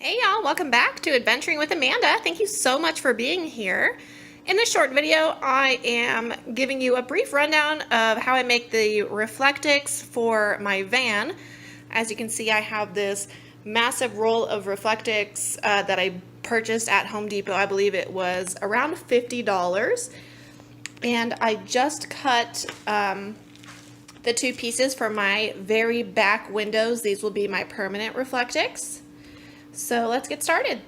Hey y'all, welcome back to Adventuring with Amanda. Thank you so much for being here. In this short video, I am giving you a brief rundown of how I make the Reflectix for my van. As you can see, I have this massive roll of Reflectix that I purchased at Home Depot. I believe it was around $50. And I just cut the two pieces for my very back windows. These will be my permanent Reflectix. So let's get started.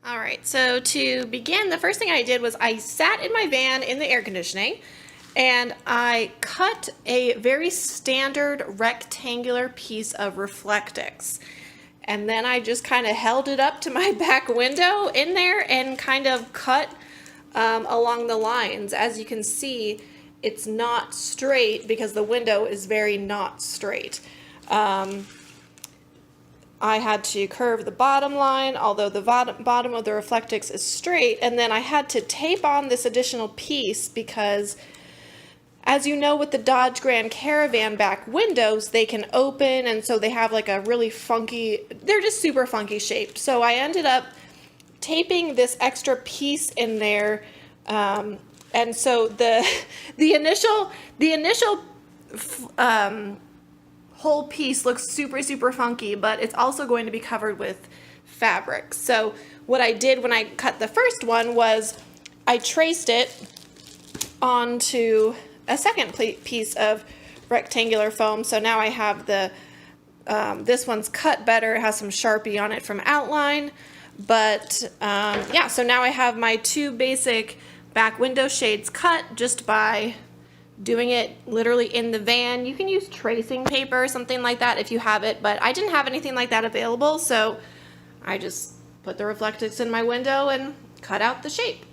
All right, so to begin, the first thing I did was I sat in my van in the air conditioning and I cut a very standard rectangular piece of Reflectix. And then I just kind of held it up to my back window in there and kind of cut along the lines. As you can see, it's not straight because the window is very not straight. I had to curve the bottom line, although the bottom of the Reflectix is straight, and then I had to tape on this additional piece because, as you know, with the Dodge Grand Caravan back windows, they can open, and so they have like a really funky, they're just super funky shaped. So I ended up taping this extra piece in there, and so the initial whole piece looks super funky, but it's also going to be covered with fabric. So what I did when I cut the first one was I traced it onto a second piece of rectangular foam. So now I have the this one's cut better. It has some Sharpie on it from outline, but yeah, so now I have my two basic back window shades cut just by doing it literally in the van. You can use tracing paper or something like that if you have it, but I didn't have anything like that available, so I just put the Reflectix in my window and cut out the shape.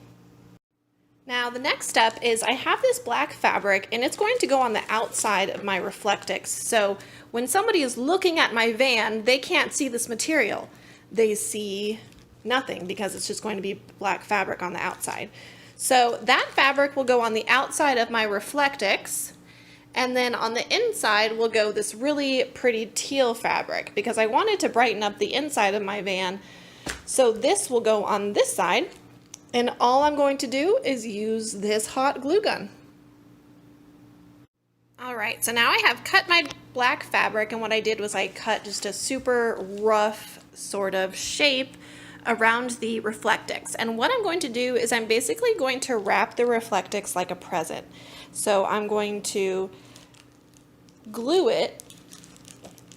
Now the next step is I have this black fabric and it's going to go on the outside of my Reflectix. So when somebody is looking at my van, they can't see this material. They see nothing because it's just going to be black fabric on the outside. So that fabric will go on the outside of my Reflectix, and then on the inside will go this really pretty teal fabric because I wanted to brighten up the inside of my van. So this will go on this side, and all I'm going to do is use this hot glue gun. All right, so now I have cut my black fabric, and what I did was I cut just a super rough sort of shape around the Reflectix. And what I'm going to do is I'm basically going to wrap the Reflectix like a present. So I'm going to glue it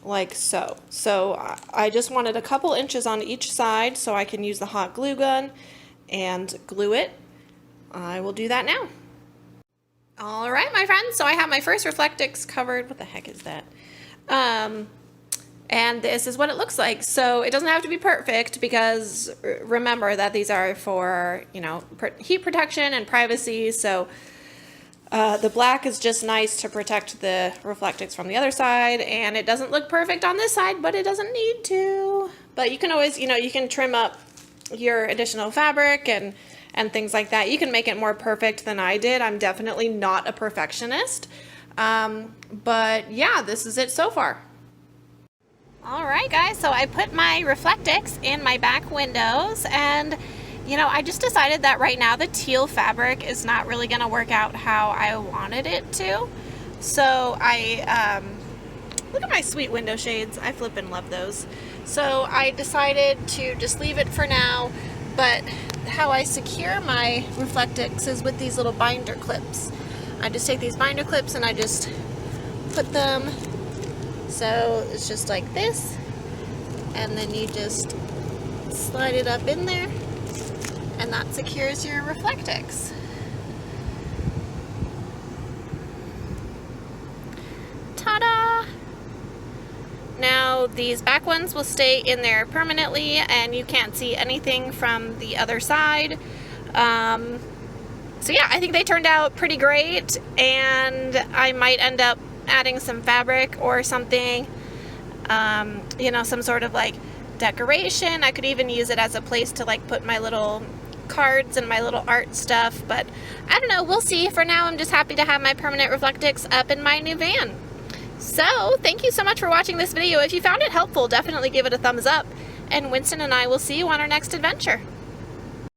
like so. So I just wanted a couple inches on each side so I can use the hot glue gun and glue it. I will do that now. All right, my friends, so I have my first Reflectix covered. What the heck is that? And this is what it looks like. So it doesn't have to be perfect because remember that these are for, you know, heat protection and privacy. So the black is just nice to protect the Reflectix from the other side, and it doesn't look perfect on this side, but it doesn't need to. But you can always, you know, you can trim up your additional fabric and things like that. You can make it more perfect than I did. I'm definitely not a perfectionist. But yeah, this is it so far. All right, guys, so I put my Reflectix in my back windows, and you know, I just decided that right now the teal fabric is not really going to work out how I wanted it to. So I look at my sweet window shades. I flippin' love those. So I decided to just leave it for now, but how I secure my Reflectix is with these little binder clips. I just take these binder clips and I just put them, so it's just like this, and then you just slide it up in there, and that secures your Reflectix. Ta-da! Now these back ones will stay in there permanently, and you can't see anything from the other side. So yeah, I think they turned out pretty great, and I might end up adding some fabric or something, you know, some sort of like decoration. I could even use it as a place to like put my little cards and my little art stuff, but I don't know, we'll see. For now, I'm just happy to have my permanent Reflectix up in my new van. So thank you so much for watching this video. If you found it helpful, definitely give it a thumbs up. and Winston and I will see you on our next adventure.